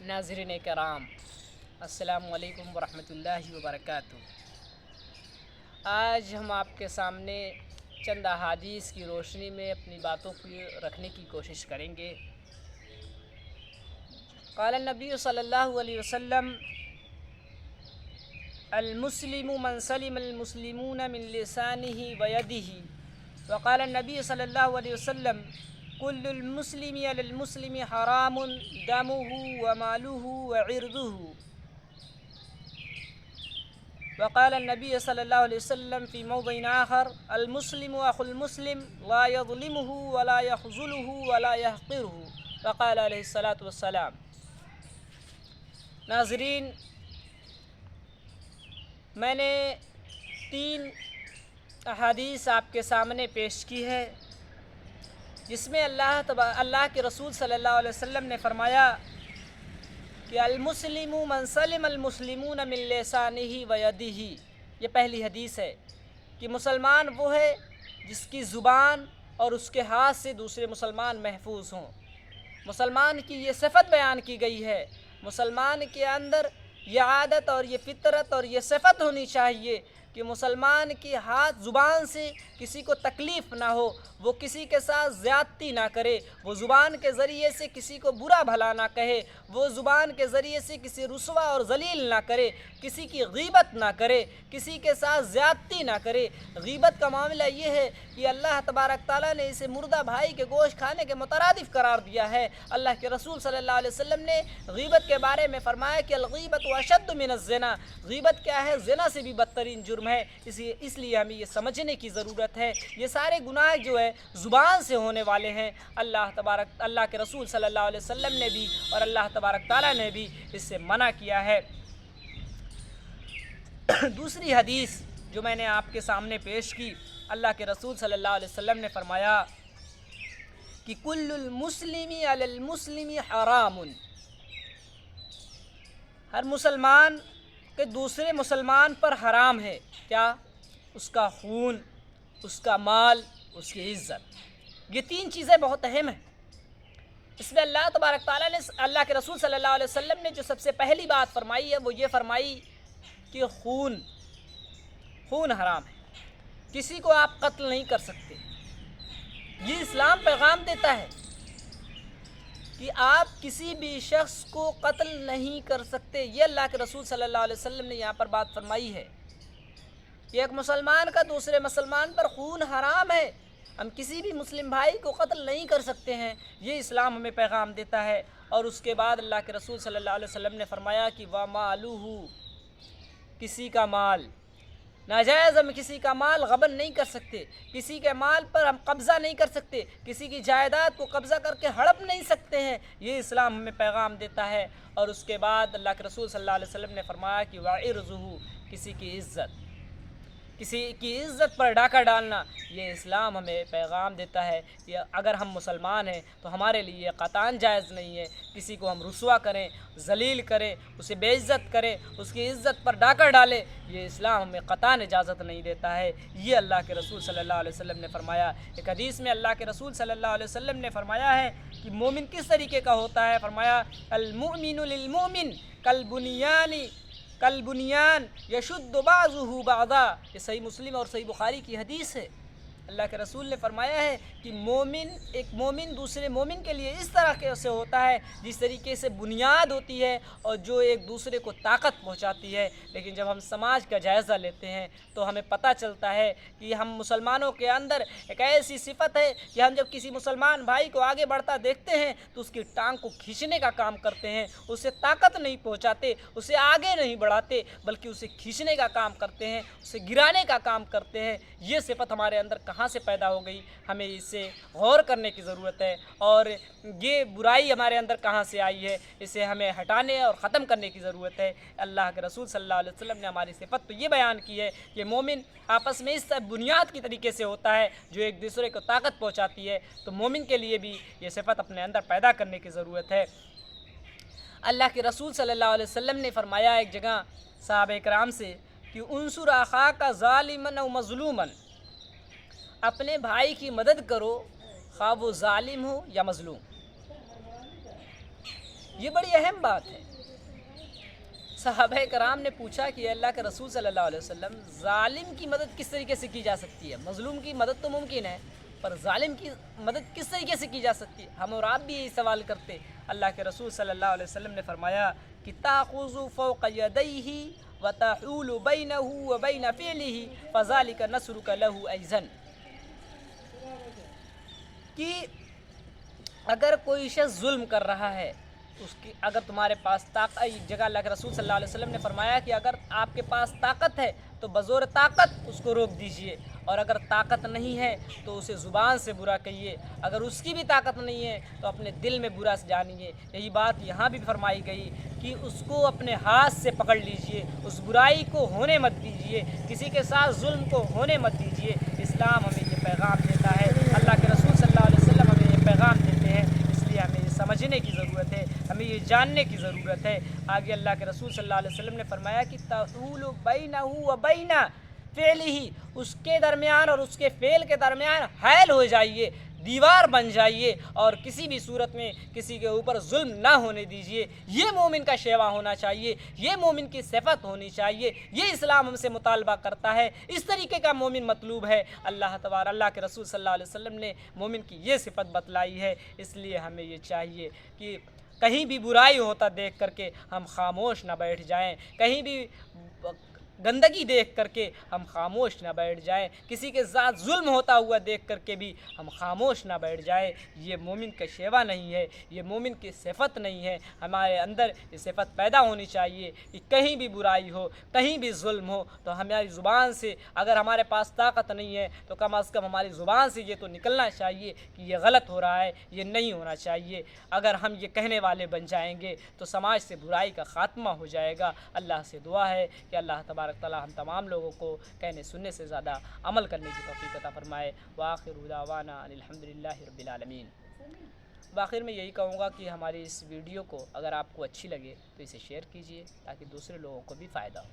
नाज़रीन कराम, अस्सलामु अलैकुम वरहमतुल्लाहि वबरकातुहू। आज हम आपके सामने चंद अहादीस की रोशनी में अपनी बातों को रखने की कोशिश करेंगे। क़ाल नबी सल्लल्लाहु अलैहि वसल्लम अल-मुस्लिमु मन सलिमल मुस्लिमून मिन लिसानिही व यदिही व क़ाल नबी सल्लल्लाहु अलैहि वसल्लम कुल्लुल मुस्लिमी अलल मुस्लिमी हरामुन दमुहु व मालुहु व इर्दुहु व क़ाल नबी सल्लल्लाहु अलैहि वसल्लम फ़ी मौदिन आखर अल मुस्लिमु अखुल मुस्लिम ला यज़लिमुहु व ला यख़्ज़ुलुहु व ला यहक़िरुहु व क़ाल अलैहिस्सलातु वस्सलाम। नाज़रीन, मैंने 3 अहादीस आपके सामने पेश की है जिसमें अल्लाह के रसूल सल्लल्लाहु अलैहि वसल्लम ने फरमाया कि अल-मुस्लिमु मन सलिमल मुस्लिमून मिन लिसानिही व यदिही। ये पहली हदीस है कि मुसलमान वो है जिसकी ज़ुबान और उसके हाथ से दूसरे मुसलमान महफूज हों। मुसलमान की ये सिफ़त बयान की गई है। मुसलमान के अंदर ये आदत और ये फ़ितरत और ये सिफ़त होनी चाहिए कि मुसलमान की हाथ ज़ुबान से किसी को तकलीफ़ ना हो, वो किसी के साथ ज़्यादती ना करे, वो ज़ुबान के ज़रिए से किसी को बुरा भला ना कहे, वो ज़ुबान के ज़रिए से किसी रुसवा और ज़लील ना करे, किसी की गीबत ना करे, किसी के साथ ज़्यादती ना करे। गीबत का मामला ये है कि अल्लाह तबारक ताला ने इसे मुर्दा भाई के गोश्त खाने के मुतरादिफ करार दिया है। अल्लाह के रसूल सल्लल्लाहु अलैहि वसल्लम ने गीबत के बारे में फरमाया कि अल-गीबत व अशद्दु मिनज़्ज़िना। गीबत क्या है? ज़िना से भी बदतरीन जुर्म है। इसलिए हमें ये समझने की ज़रूरत है। ये सारे गुनाह जो है ज़ुबान से होने वाले हैं। अल्लाह के रसूल सल्लल्लाहु अलैहि वसल्लम ने भी और अल्लाह तबारक ताला ने भी इससे मना किया है। दूसरी हदीस जो मैंने आपके सामने पेश की, अल्लाह के रसूल सल्लल्लाहु अलैहि वसल्लम ने फरमाया कि कुल्लुल मुस्लिमी अलल मुस्लिमी हरामुन। हर मुसलमान के दूसरे मुसलमान पर हराम है। क्या? उसका खून, उसका माल, उसकी इज़्ज़त। ये 3 चीज़ें बहुत अहम हैं। इसमें अल्लाह तबारक ताला ने, अल्लाह के रसूल सल्लल्लाहु अलैहि वसल्लम ने जो सबसे पहली बात फरमाई है वो ये फरमाई कि खून हराम है। किसी को आप कत्ल नहीं कर सकते। ये इस्लाम पैगाम देता है कि आप किसी भी शख्स को कत्ल नहीं कर सकते। ये अल्लाह के रसूल सल्लल्लाहु अलैहि वसल्लम ने यहाँ पर बात फरमाई है कि एक मुसलमान का दूसरे मुसलमान पर खून हराम है। हम किसी भी मुस्लिम भाई को कत्ल नहीं कर सकते हैं। ये इस्लाम हमें पैगाम देता है। और उसके बाद अल्लाह के रसूल सल्लल्लाहु अलैहि वसल्लम ने फरमाया कि व मालूहु, किसी का माल नाजायज़, हम किसी का माल गबन नहीं कर सकते, किसी के माल पर हम कब्ज़ा नहीं कर सकते, किसी की जायदाद को कब्ज़ा करके हड़प नहीं सकते हैं। ये इस्लाम हमें पैगाम देता है। और उसके बाद अल्लाह के रसूल सल्लल्लाहु अलैहि वसल्लम ने फरमाया कि वाइर्ज़ुहु, किसी की इज़्ज़त, किसी की इज़्ज़त पर डाका डालना, ये इस्लाम हमें पैगाम देता है कि अगर हम मुसलमान हैं तो हमारे लिए क़तान जायज़ नहीं है किसी को हम रुसवा करें, ज़लील करें, उसे बेइज़्ज़त करें, उसकी इज़्ज़त पर डाका डालें। ये इस्लाम हमें क़तान इजाज़त नहीं देता है। ये अल्लाह के रसूल सल्लल्लाहु अलैहि वसल्लम ने फरमाया। एक हदीस में अल्लाह के रसूल सल्लल्लाहु अलैहि वसल्लम ने फरमाया है कि मोमिन किस तरीके का होता है। फरमाया अल-मुअमिनु लिल-मुअमिन कल बुनियान यशुद्दु बाज़ुहु बाज़ा। ये सही मुस्लिम और सही बुखारी की हदीस है। अल्लाह के रसूल ने फरमाया है कि एक मोमिन दूसरे मोमिन के लिए इस तरह से होता है जिस तरीके से बुनियाद होती है और जो एक दूसरे को ताकत पहुंचाती है। लेकिन जब हम समाज का जायज़ा लेते हैं तो हमें पता चलता है कि हम मुसलमानों के अंदर एक ऐसी सिफ़त है कि हम जब किसी मुसलमान भाई को आगे बढ़ता देखते हैं तो उसकी टांग को खींचने का काम करते हैं। उसे ताकत नहीं पहुँचाते, उसे आगे नहीं बढ़ाते, बल्कि उसे खींचने का काम करते हैं, उसे गिराने का काम करते हैं। ये सिफ़त हमारे अंदर कहाँ से पैदा हो गई, हमें इससे गौर करने की ज़रूरत है। और ये बुराई हमारे अंदर कहाँ से आई है, इसे हमें हटाने और ख़त्म करने की ज़रूरत है। अल्लाह के रसूल सल्लल्लाहु अलैहि वसल्लम ने हमारी सिफ़त तो ये बयान की है कि मोमिन आपस में इस बुनियाद की तरीके से होता है जो एक दूसरे को ताकत पहुँचाती है। तो मोमिन के लिए भी ये सिफ़त अपने अंदर पैदा करने की ज़रूरत है। अल्लाह के रसूल सल्लल्लाहु अलैहि वसल्लम ने फरमाया एक जगह सहाबा किराम से कि उन्सुर अखाका ज़ालिमन व मज़लूमन, अपने भाई की मदद करो खा वो ज़ालिम हो या मज़लूम। یہ بڑی اہم بات ہے۔ صحابہ کرام نے پوچھا کہ اللہ کے رسول صلی اللہ علیہ وسلم، ظالم کی مدد کس طریقے سے کی جا سکتی ہے؟ مظلوم کی مدد تو ممکن ہے، پر ظالم کی مدد کس طریقے سے کی جا سکتی ہے؟ ہم اور آپ بھی یہی سوال کرتے۔ اللہ کے رسول صلی اللہ علیہ وسلم نے فرمایا کہ تاخذ فوق یدیہ وتحول بینہ وبین فعلہ فذلک نصرک لہ ایضا، کہ اگر کوئی شخص ظلم کر رہا ہے، اس کی اگر تمہارے پاس طاقت، ایک جگہ اللہ کے رسول صلی اللہ علیہ وسلم نے فرمایا کہ اگر آپ کے پاس طاقت ہے تو بزور طاقت اس کو روک دیجئے، اور اگر طاقت نہیں ہے تو اسے زبان سے برا کہیے، اگر اس کی بھی طاقت نہیں ہے تو اپنے دل میں برا جانیے۔ یہی بات یہاں بھی فرمائی گئی کہ اس کو اپنے ہاتھ سے پکڑ لیجئے، اس برائی کو ہونے مت دیجئے، کسی کے ساتھ ظلم کو ہونے مت دیجئے۔ اسلام ہمیں یہ پیغام دیتا ہے، اللہ کے رسول صلی اللہ علیہ وسلم ہمیں یہ پیغام دیتے ہیں، اس لیے ہمیں یہ سمجھنے کی ضرورت ہے، ہمیں یہ جاننے کی ضرورت ہے۔ آگے اللہ کے رسول صلی اللہ علیہ وسلم نے فرمایا کہ تحول بینہ وبین فعلہ، اس کے درمیان اور اس کے فعل کے درمیان حائل ہو جائیے، دیوار بن جائیے، اور کسی بھی صورت میں کسی کے اوپر ظلم نہ ہونے دیجیے۔ یہ مومن کا شیوا ہونا چاہیے، یہ مومن کی صفت ہونی چاہیے، یہ اسلام ہم سے مطالبہ کرتا ہے، اس طریقے کا مومن مطلوب ہے۔ اللہ کے رسول صلی اللہ علیہ وسلم نے مومن کی یہ صفت بتلائی ہے، اس لیے ہمیں یہ چاہیے کہ کہیں بھی برائی ہوتا دیکھ کر کے ہم خاموش نہ بیٹھ جائیں، کہیں بھی گندگی دیکھ کر کے ہم خاموش نہ بیٹھ جائیں، کسی کے ساتھ ظلم ہوتا ہوا دیکھ کر کے بھی ہم خاموش نہ بیٹھ جائیں۔ یہ مومن کا شیوا نہیں ہے، یہ مومن کی صفت نہیں ہے۔ ہمارے اندر یہ صفت پیدا ہونی چاہیے کہ کہیں بھی برائی ہو، کہیں بھی ظلم ہو تو ہماری زبان سے، اگر ہمارے پاس طاقت نہیں ہے تو کم از کم ہماری زبان سے یہ تو نکلنا چاہیے کہ یہ غلط ہو رہا ہے، یہ نہیں ہونا چاہیے۔ اگر ہم یہ کہنے والے بن جائیں گے تو سماج سے برائی کا خاتمہ ہو جائے گا۔ اللہ سے دعا ہے کہ اللہ تبارک تعالی ہم تمام لوگوں کو کہنے سننے سے زیادہ عمل کرنے کی توفیق عطا فرمائے۔ وآخر دعوانا ان الحمدللہ رب العالمین۔ بآخر میں یہی کہوں گا کہ ہماری اس ویڈیو کو اگر آپ کو اچھی لگے تو اسے شیئر کیجئے تاکہ دوسرے لوگوں کو بھی فائدہ ہو۔